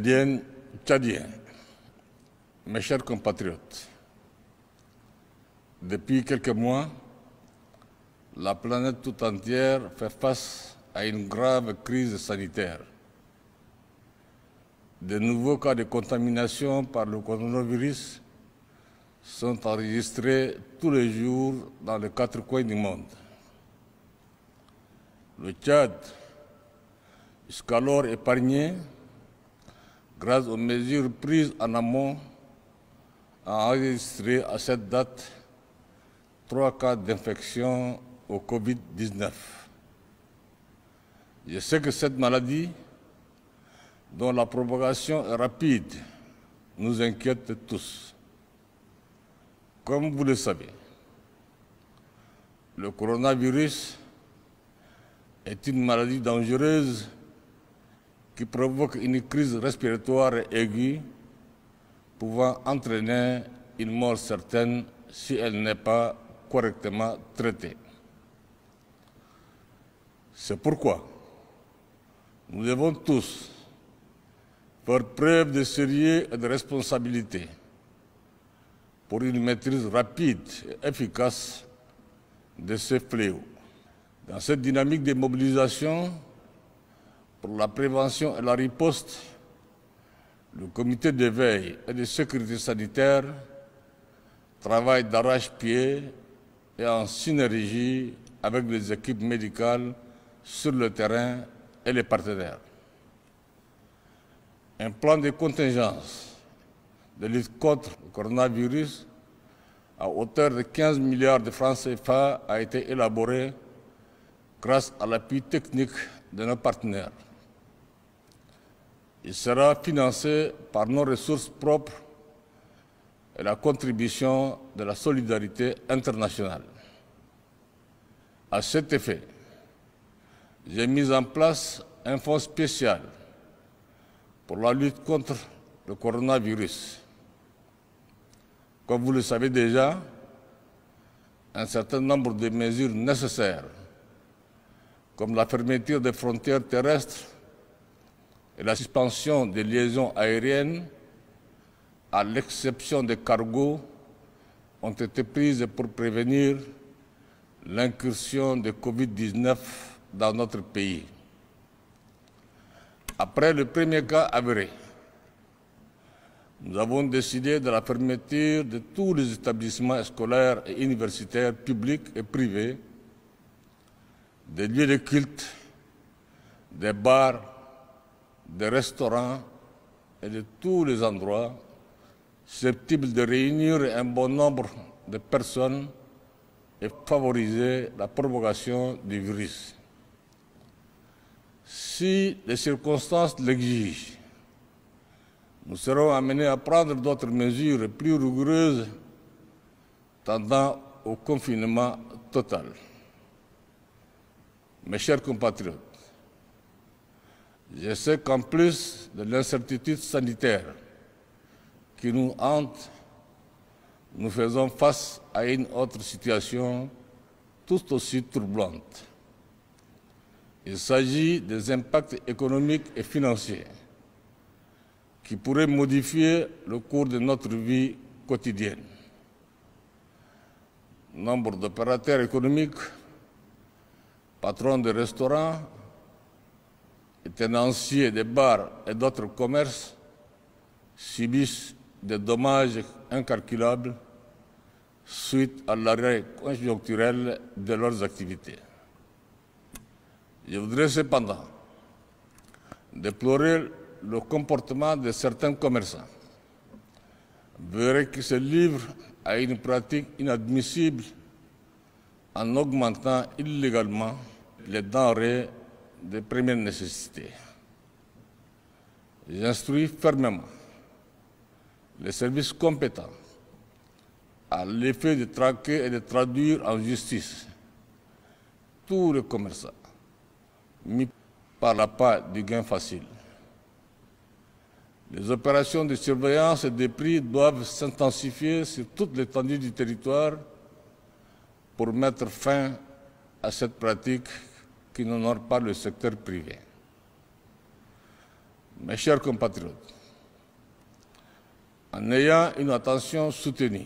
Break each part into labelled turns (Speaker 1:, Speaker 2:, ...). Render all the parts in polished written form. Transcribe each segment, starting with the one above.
Speaker 1: Tchadiennes, Tchadiens, mes chers compatriotes, depuis quelques mois, la planète tout entière fait face à une grave crise sanitaire. De nouveaux cas de contamination par le coronavirus sont enregistrés tous les jours dans les 4 coins du monde. Le Tchad, jusqu'alors épargné, grâce aux mesures prises en amont, a enregistré à cette date 3 cas d'infection au Covid-19. Je sais que cette maladie, dont la propagation est rapide, nous inquiète tous. Comme vous le savez, le coronavirus est une maladie dangereuse qui provoque une crise respiratoire aiguë pouvant entraîner une mort certaine si elle n'est pas correctement traitée. C'est pourquoi nous devons tous faire preuve de sérieux et de responsabilité pour une maîtrise rapide et efficace de ce fléau. Dans cette dynamique de mobilisation pour la prévention et la riposte, le comité de veille et de sécurité sanitaire travaille d'arrache-pied et en synergie avec les équipes médicales sur le terrain et les partenaires. Un plan de contingence de lutte contre le coronavirus à hauteur de 15 milliards de francs CFA a été élaboré grâce à l'appui technique de nos partenaires. Il sera financé par nos ressources propres et la contribution de la solidarité internationale. À cet effet, j'ai mis en place un fonds spécial pour la lutte contre le coronavirus. Comme vous le savez déjà, un certain nombre de mesures nécessaires, comme la fermeture des frontières terrestres et la suspension des liaisons aériennes, à l'exception des cargos, ont été prises pour prévenir l'incursion de Covid-19 dans notre pays. Après le premier cas avéré, nous avons décidé de la fermeture de tous les établissements scolaires et universitaires publics et privés, des lieux de culte, des bars, des restaurants et de tous les endroits susceptibles de réunir un bon nombre de personnes et favoriser la propagation du virus. Si les circonstances l'exigent, nous serons amenés à prendre d'autres mesures plus rigoureuses tendant au confinement total. Mes chers compatriotes, je sais qu'en plus de l'incertitude sanitaire qui nous hante, nous faisons face à une autre situation tout aussi troublante. Il s'agit des impacts économiques et financiers qui pourraient modifier le cours de notre vie quotidienne. Nombre d'opérateurs économiques, patrons de restaurants, et tenanciers de bars et d'autres commerces subissent des dommages incalculables suite à l'arrêt conjoncturel de leurs activités. Je voudrais cependant déplorer le comportement de certains commerçants, qui se livrent à une pratique inadmissible en augmentant illégalement les denrées de première nécessité. J'instruis fermement les services compétents à l'effet de traquer et de traduire en justice tous les commerçants mis par la part du gain facile. Les opérations de surveillance et de prix doivent s'intensifier sur toute l'étendue du territoire pour mettre fin à cette pratique qui n'honore pas le secteur privé. Mes chers compatriotes, en ayant une attention soutenue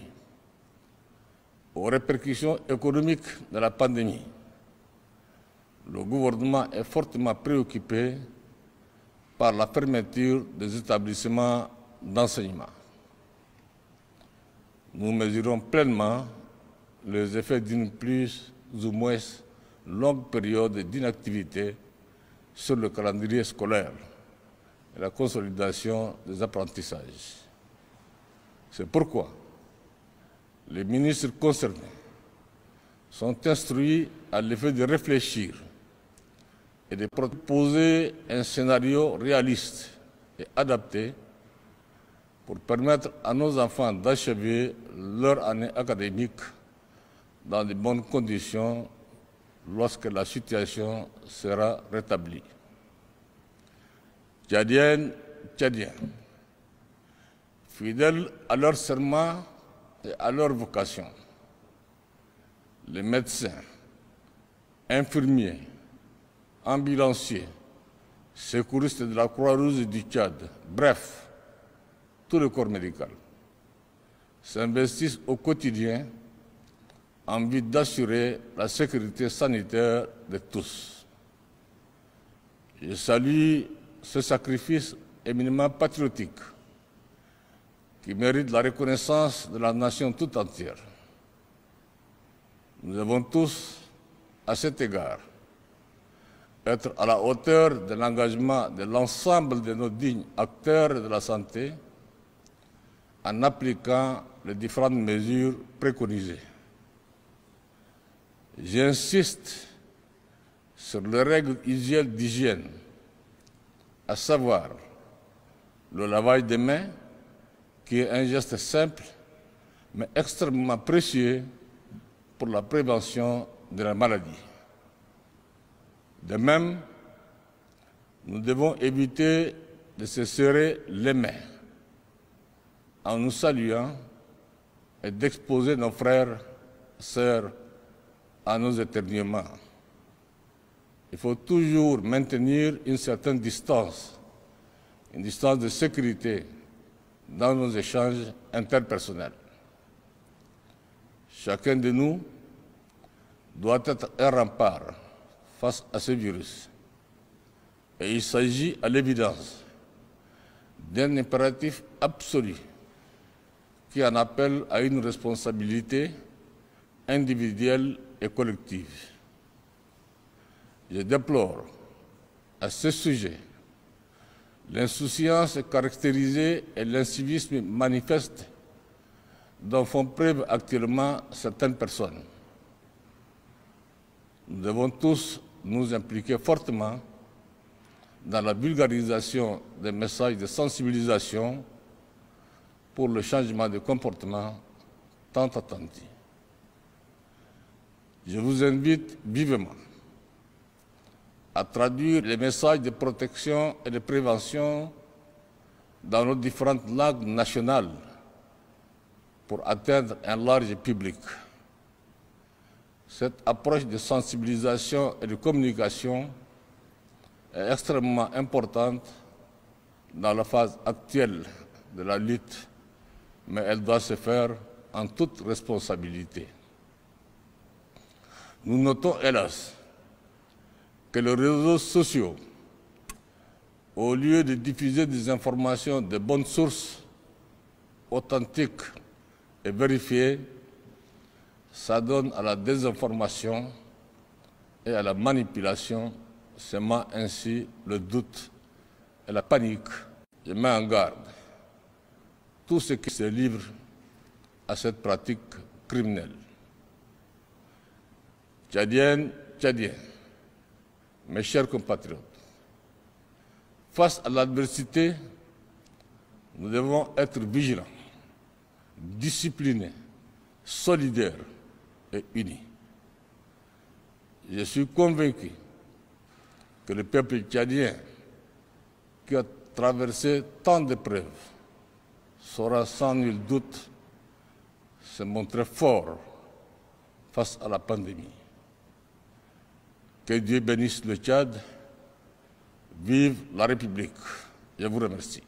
Speaker 1: aux répercussions économiques de la pandémie, le gouvernement est fortement préoccupé par la fermeture des établissements d'enseignement. Nous mesurons pleinement les effets d'une plus ou moins longue période d'inactivité sur le calendrier scolaire et la consolidation des apprentissages. C'est pourquoi les ministres concernés sont instruits à l'effet de réfléchir et de proposer un scénario réaliste et adapté pour permettre à nos enfants d'achever leur année académique dans de bonnes conditions lorsque la situation sera rétablie. Tchadiennes, Tchadiens, fidèles à leur serment et à leur vocation, les médecins, infirmiers, ambulanciers, secouristes de la Croix-Rouge du Tchad, bref, tout le corps médical, s'investissent au quotidien en vue d'assurer la sécurité sanitaire de tous. Je salue ce sacrifice éminemment patriotique qui mérite la reconnaissance de la nation tout entière. Nous devons tous, à cet égard, être à la hauteur de l'engagement de l'ensemble de nos dignes acteurs de la santé en appliquant les différentes mesures préconisées. J'insiste sur les règles usuelles d'hygiène, à savoir le lavage des mains, qui est un geste simple mais extrêmement précieux pour la prévention de la maladie. De même, nous devons éviter de se serrer les mains en nous saluant et d'exposer nos frères, sœurs à nos éternuements. Il faut toujours maintenir une certaine distance, une distance de sécurité dans nos échanges interpersonnels. Chacun de nous doit être un rempart face à ce virus. Et il s'agit à l'évidence d'un impératif absolu qui en appelle à une responsabilité individuelle et collective. Je déplore à ce sujet l'insouciance caractérisée et l'incivisme manifeste dont font preuve actuellement certaines personnes. Nous devons tous nous impliquer fortement dans la vulgarisation des messages de sensibilisation pour le changement de comportement tant attendu. Je vous invite vivement à traduire les messages de protection et de prévention dans nos différentes langues nationales pour atteindre un large public. Cette approche de sensibilisation et de communication est extrêmement importante dans la phase actuelle de la lutte, mais elle doit se faire en toute responsabilité. Nous notons, hélas, que les réseaux sociaux, au lieu de diffuser des informations de bonnes sources, authentiques et vérifiées, s'adonnent à la désinformation et à la manipulation, semant ainsi le doute et la panique. Je mets en garde tous ceux qui se livrent à cette pratique criminelle. Tchadiennes, Tchadiens, mes chers compatriotes, face à l'adversité, nous devons être vigilants, disciplinés, solidaires et unis. Je suis convaincu que le peuple tchadien, qui a traversé tant d'épreuves, saura sans nul doute se montrer fort face à la pandémie. Que Dieu bénisse le Tchad, vive la République. Je vous remercie.